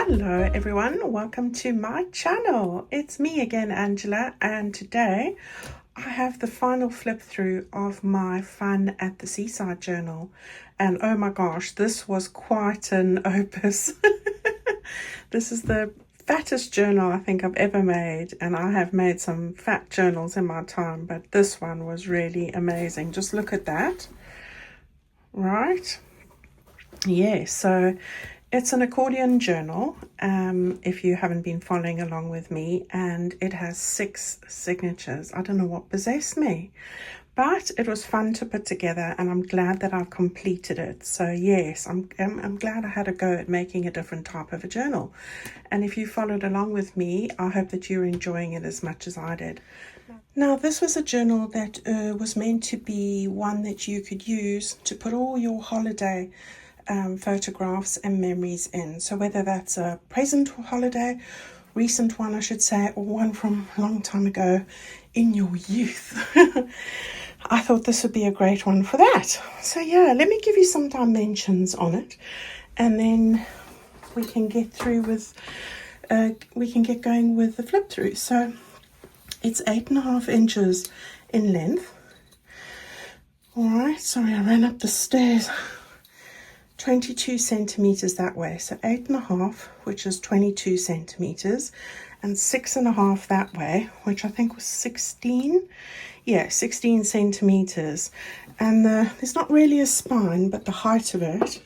Hello everyone, welcome to my channel. It's me again, Angela, and today I have the final flip through of my Fun at the Seaside journal. And oh my gosh, this was quite an opus. This is the fattest journal I think I've ever made, and I have made some fat journals in my time, but this one was really amazing. Just look at that. Right? Yeah, so it's an accordion journal, if you haven't been following along with me, and it has 6 signatures. I don't know what possessed me, but it was fun to put together, and I'm glad that I've completed it. So yes, I'm glad I had a go at making a different type of a journal. And if you followed along with me, I hope that you're enjoying it as much as I did. Now, this was a journal that was meant to be one that you could use to put all your holiday photographs and memories in. So whether that's a present holiday, recent one I should say, or one from a long time ago in your youth, I thought this would be a great one for that. So yeah, let me give you some dimensions on it, and then we can get through with we can get going with the flip through. So it's 8.5 inches in length. All right, sorry, I ran up the stairs. 22 centimeters that way, so 8.5, which is 22 centimeters, and 6.5 that way, which I think was 16. Yeah, 16 centimeters. And there's not really a spine, but the height of it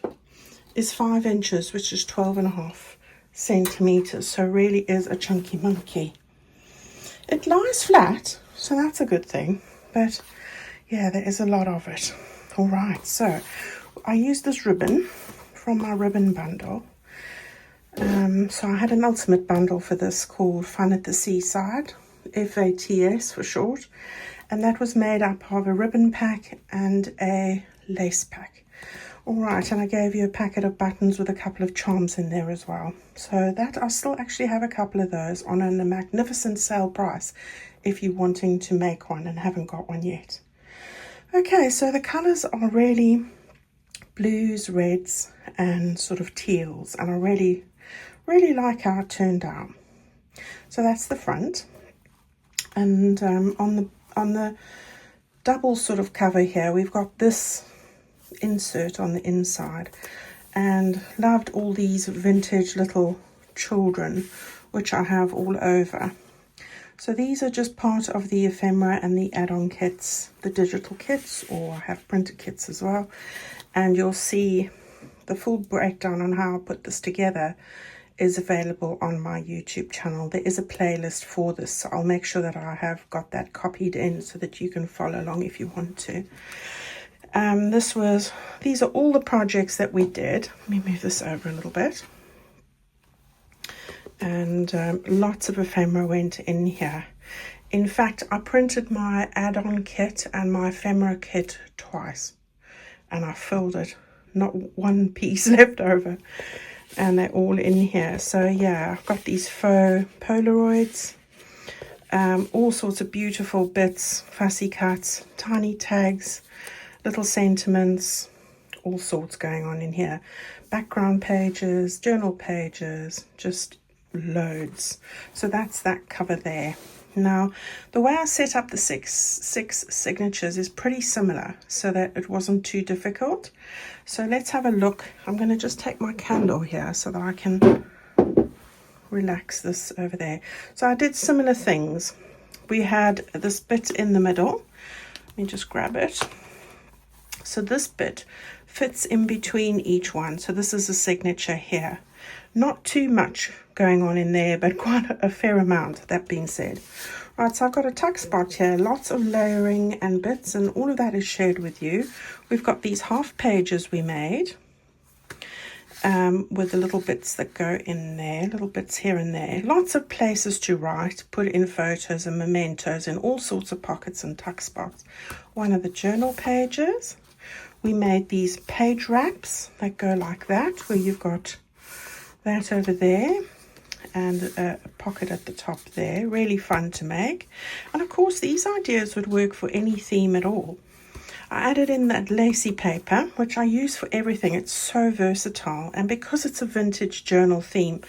is 5 inches, which is 12.5 centimeters. So really is a chunky monkey. It lies flat, so that's a good thing. But yeah, there is a lot of it. All right, so I used this ribbon from my ribbon bundle. So I had an ultimate bundle for this called Fun at the Seaside, FATS for short. And that was made up of a ribbon pack and a lace pack. All right, and I gave you a packet of buttons with a couple of charms in there as well. So that I still actually have a couple of those on a magnificent sale price if you're wanting to make one and haven't got one yet. Okay, so the colours are really blues, reds, and sort of teals, and I really like how it turned out. So that's the front, and on the double sort of cover here, we've got this insert on the inside, and loved all these vintage little children, which I have all over. So these are just part of the ephemera and the add-on kits, the digital kits, or I have printed kits as well. And you'll see the full breakdown on how I put this together is available on my YouTube channel. There is a playlist for this, so I'll make sure that I have got that copied in so that you can follow along if you want to. These are all the projects that we did. Let me move this over a little bit. And lots of ephemera went in here. In fact, I printed my add-on kit and my ephemera kit twice, and I filled it, not one piece left over, and they're all in here. So yeah, I've got these faux Polaroids, all sorts of beautiful bits, fussy cuts, tiny tags, little sentiments, all sorts going on in here. Background pages, journal pages, just loads. So that's that cover there. Now, the way I set up the six signatures is pretty similar, so that it wasn't too difficult. So let's have a look. I'm going to just take my candle here so that I can relax this over there. So I did similar things. We had this bit in the middle. Let me just grab it. So this bit fits in between each one. So this is a signature here. Not too much going on in there, but quite a fair amount, that being said. Right, so I've got a tuck spot here, lots of layering and bits, and all of that is shared with you. We've got these half pages we made with the little bits that go in there, little bits here and there. Lots of places to write, put in photos and mementos in all sorts of pockets and tuck spots. One of the journal pages, we made these page wraps that go like that, where you've got that over there and a pocket at the top there. Really fun to make. And of course, these ideas would work for any theme at all. I added in that lacy paper, which I use for everything. It's so versatile, and because it's a vintage journal theme,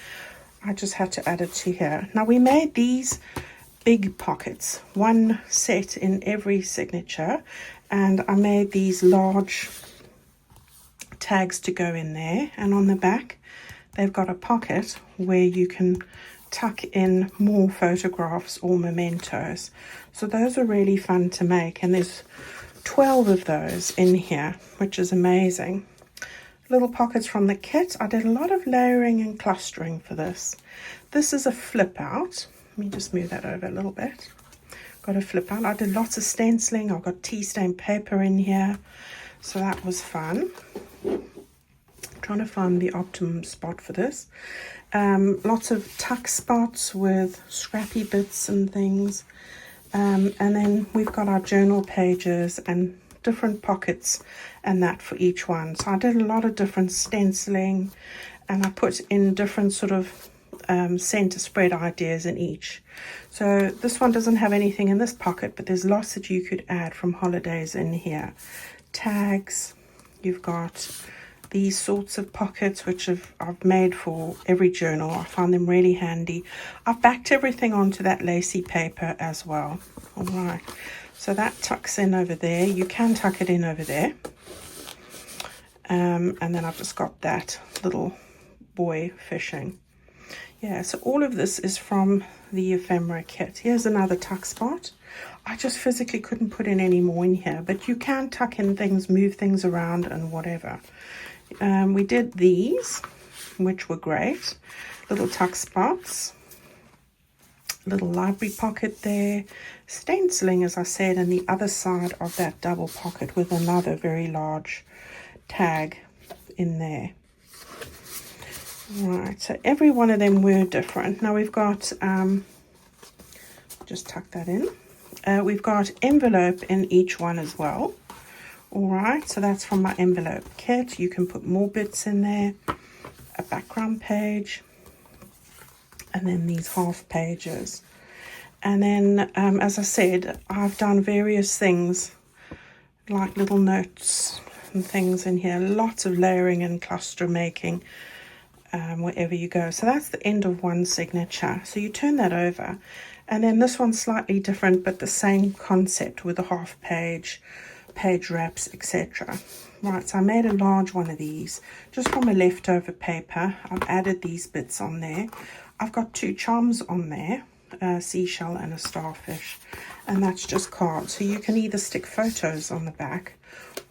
I just had to add it to here. Now we made these big pockets, one set in every signature, and I made these large tags to go in there, and on the back they've got a pocket where you can tuck in more photographs or mementos. So those are really fun to make, and there's 12 of those in here, which is amazing. Little pockets from the kit. I did a lot of layering and clustering for this. This is a flip out. Let me just move that over a little bit. Got a flip out. I did lots of stenciling. I've got tea stain paper in here, so that was fun. Trying to find the optimum spot for this. Lots of tuck spots with scrappy bits and things. And then we've got our journal pages and different pockets and that for each one. So I did a lot of different stenciling, and I put in different sort of center spread ideas in each. So this one doesn't have anything in this pocket, but there's lots that you could add from holidays in here. Tags, you've got these sorts of pockets which I've made for every journal. I find them really handy. I've backed everything onto that lacy paper as well. All right, so that tucks in over there. You can tuck it in over there. And then I've just got that little boy fishing. Yeah, so all of this is from the ephemera kit. Here's another tuck spot. I just physically couldn't put in any more in here, but you can tuck in things, move things around and whatever. We did these, which were great. Little tuck spots, little library pocket there, stenciling, as I said, and the other side of that double pocket with another very large tag in there. Right, so every one of them were different. Now we've got, just tuck that in. We've got envelope in each one as well. All right, so that's from my envelope kit. You can put more bits in there, a background page, and then these half pages. And then, as I said, I've done various things like little notes and things in here. Lots of layering and cluster making wherever you go. So that's the end of one signature. So you turn that over, and then this one's slightly different, but the same concept with a half page, page wraps, etc. Right, so I made a large one of these just from a leftover paper. I've added these bits on there. I've got two charms on there, a seashell and a starfish, and that's just cards. So you can either stick photos on the back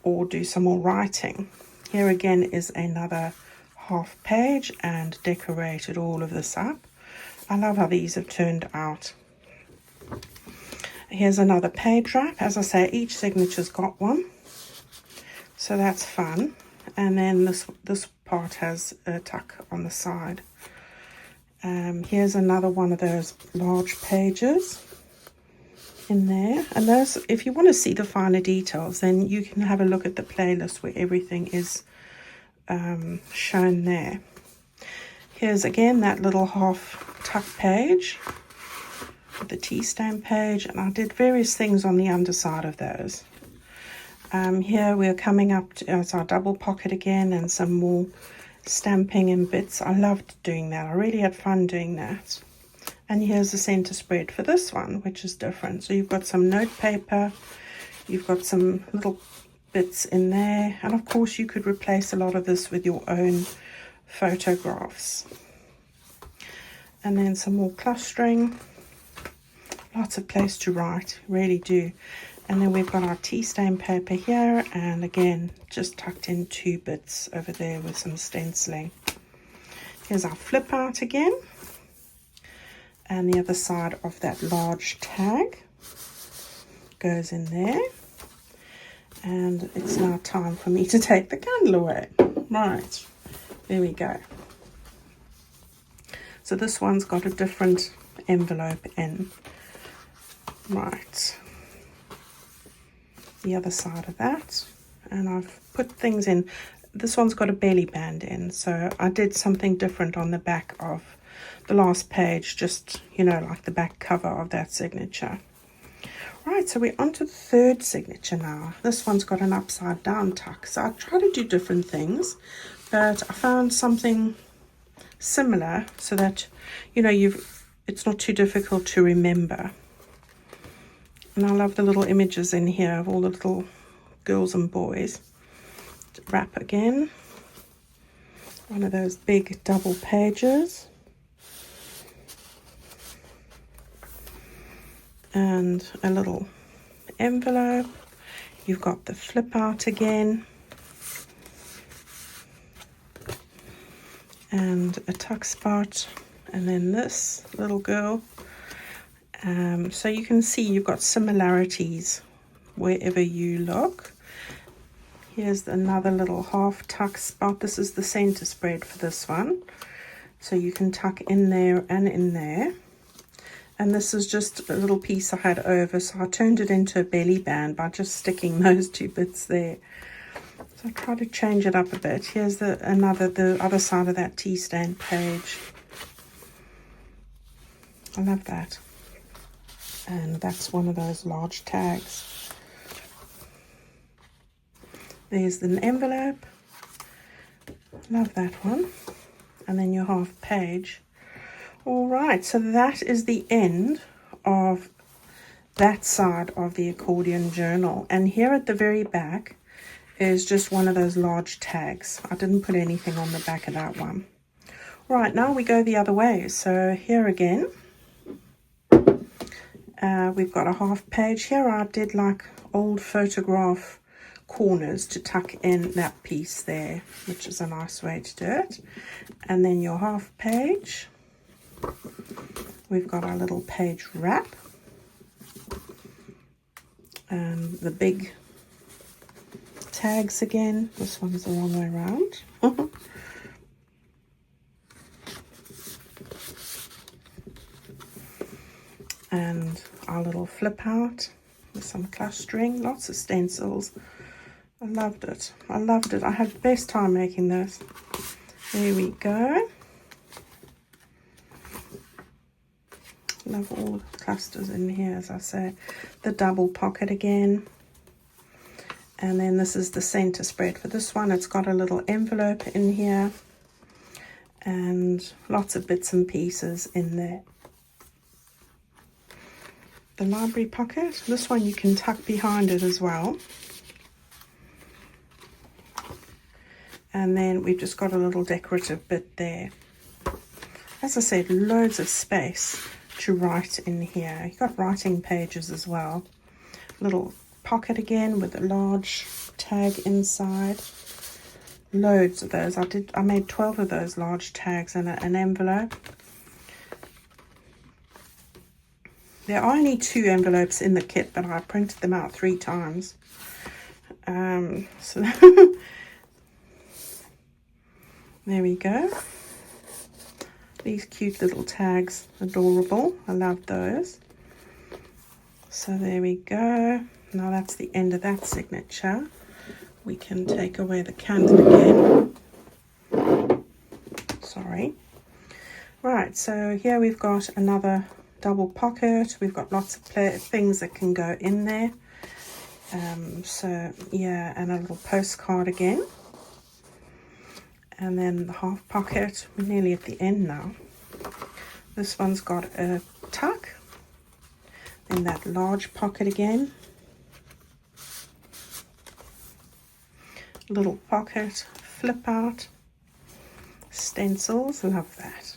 or do some more writing. Here again is another half page, and decorated all of this up. I love how these have turned out. Here's another page wrap. As I say, each signature's got one, so that's fun. And then this part has a tuck on the side. Here's another one of those large pages in there. And those, if you want to see the finer details, then you can have a look at the playlist where everything is shown there. Here's again that little half tuck page, the tea stain page, and I did various things on the underside of those. Here we're coming up to our double pocket again, and some more stamping and bits. I loved doing that. I really had fun doing that. And here's the center spread for this one, which is different. So you've got some note paper, you've got some little bits in there, and of course you could replace a lot of this with your own photographs. And then some more clustering. Lots of place to write, really do. And then we've got our tea stain paper here, and again just tucked in two bits over there with some stenciling. Here's our flip out again, and the other side of that large tag goes in there. And it's now time for me to take the candle away. Right, there we go. So this one's got a different envelope in. Right, the other side of that, and I've put things in. This one's got a belly band in, so I did something different on the back of the last page, just, you know, like the back cover of that signature. Right, so we're on to the third signature now. This one's got an upside down tuck. So I try to do different things, but I found something similar so that, you know, it's not too difficult to remember. And I love the little images in here of all the little girls and boys. Wrap again. One of those big double pages. And a little envelope. You've got the flip out again. And a tuck spot. And then this little girl. So you can see you've got similarities wherever you look. Here's another little half tuck spot. This is the center spread for this one. So you can tuck in there and in there. And this is just a little piece I had over, so I turned it into a belly band by just sticking those two bits there. So I try to change it up a bit. Here's the other side of that tea stand page. I love that. And that's one of those large tags. There's an envelope. Love that one. And then your half page. All right, so that is the end of that side of the accordion journal. And here at the very back is just one of those large tags. I didn't put anything on the back of that one. Right, now we go the other way. So here again, we've got a half page. Here I did like old photograph corners to tuck in that piece there, which is a nice way to do it. And then your half page, we've got our little page wrap and the big tags again. This one's the wrong way around. And our little flip out with some clustering, lots of stencils. I loved it. I loved it. I had the best time making this. There we go. Love all the clusters in here, as I say. The double pocket again. And then this is the center spread for this one. It's got a little envelope in here. And lots of bits and pieces in there. The library pocket. This one you can tuck behind it as well. And then we've just got a little decorative bit there. As I said, loads of space to write in here. You've got writing pages as well. Little pocket again with a large tag inside. Loads of those. I made 12 of those large tags and an envelope. There are only 2 envelopes in the kit, but I printed them out 3 times. So there we go. These cute little tags, adorable. I love those. So there we go. Now that's the end of that signature. We can take away the candle again. Sorry. Right, so here we've got another double pocket. We've got lots of things that can go in there. So yeah, and a little postcard again. And then the half pocket. We're nearly at the end now. This one's got a tuck. Then that large pocket again. Little pocket, flip out, stencils, love that.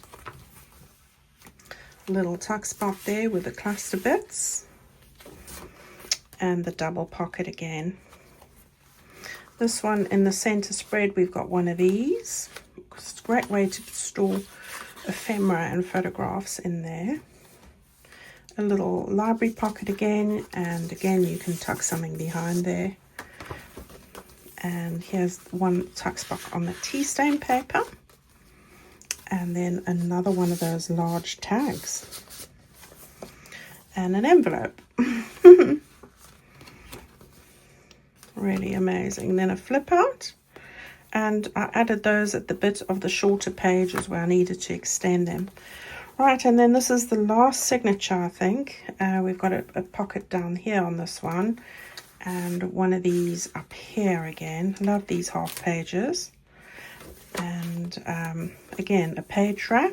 Little tuck spot there with the cluster bits. And the double pocket again. This one in the center spread, we've got one of these. It's a great way to store ephemera and photographs in there. A little library pocket again, and again you can tuck something behind there. And here's one tuck spot on the tea stain paper. And then another one of those large tags. And an envelope. Really amazing. Then a flip out. And I added those at the bit of the shorter pages where I needed to extend them. Right, and then this is the last signature, I think. We've got a pocket down here on this one, and one of these up here again. Love these half pages. And again, a page wrap.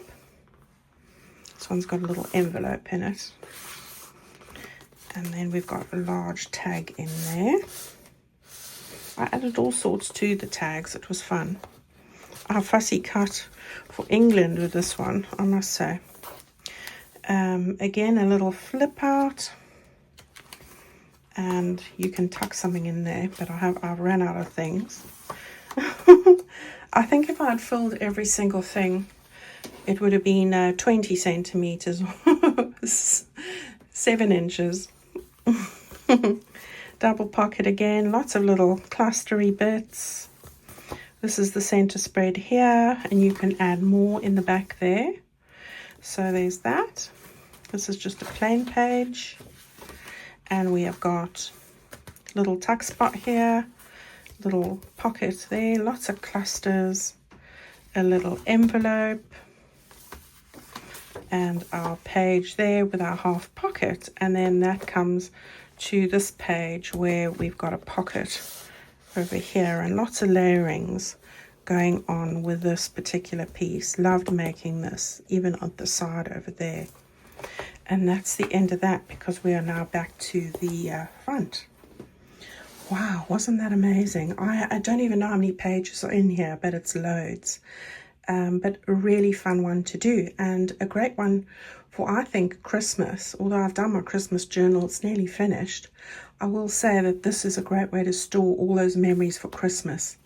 This one's got a little envelope in it. And then we've got a large tag in there. I added all sorts to the tags. It was fun. I fussy cut for England with this one, I must say. Again, a little flip out. And you can tuck something in there, but I've ran out of things. I think if I had filled every single thing, it would have been 20 centimeters, 7 inches. Double pocket again, lots of little clustery bits. This is the center spread here, and you can add more in the back there. So there's that. This is just a plain page. And we have got little tuck spot here, little pocket there, lots of clusters, a little envelope, and our page there with our half pocket. And then that comes to this page where we've got a pocket over here, and lots of layerings going on with this particular piece. Loved making this, even on the side over there. And that's the end of that, because we are now back to the front. Wow, wasn't that amazing? I don't even know how many pages are in here, but it's loads. But a really fun one to do, and a great one for, I think, Christmas. Although I've done my Christmas journal, it's nearly finished. I will say that this is a great way to store all those memories for Christmas.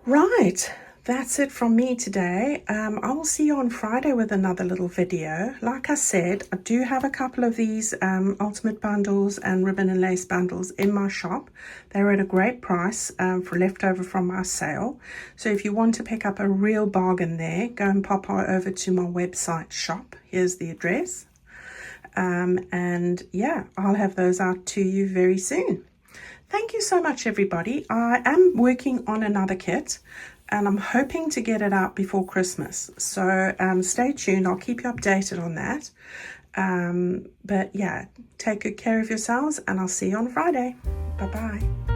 Right, that's it from me today. I will see you on Friday with another little video. Like I said, I do have a couple of these ultimate bundles and ribbon and lace bundles in my shop. They're at a great price for leftover from our sale. So if you want to pick up a real bargain there, go and pop over to my website shop. Here's the address. And yeah, I'll have those out to you very soon. Thank you so much, everybody. I am working on another kit, and I'm hoping to get it out before Christmas. So stay tuned. I'll keep you updated on that. But yeah, take good care of yourselves, and I'll see you on Friday. Bye-bye.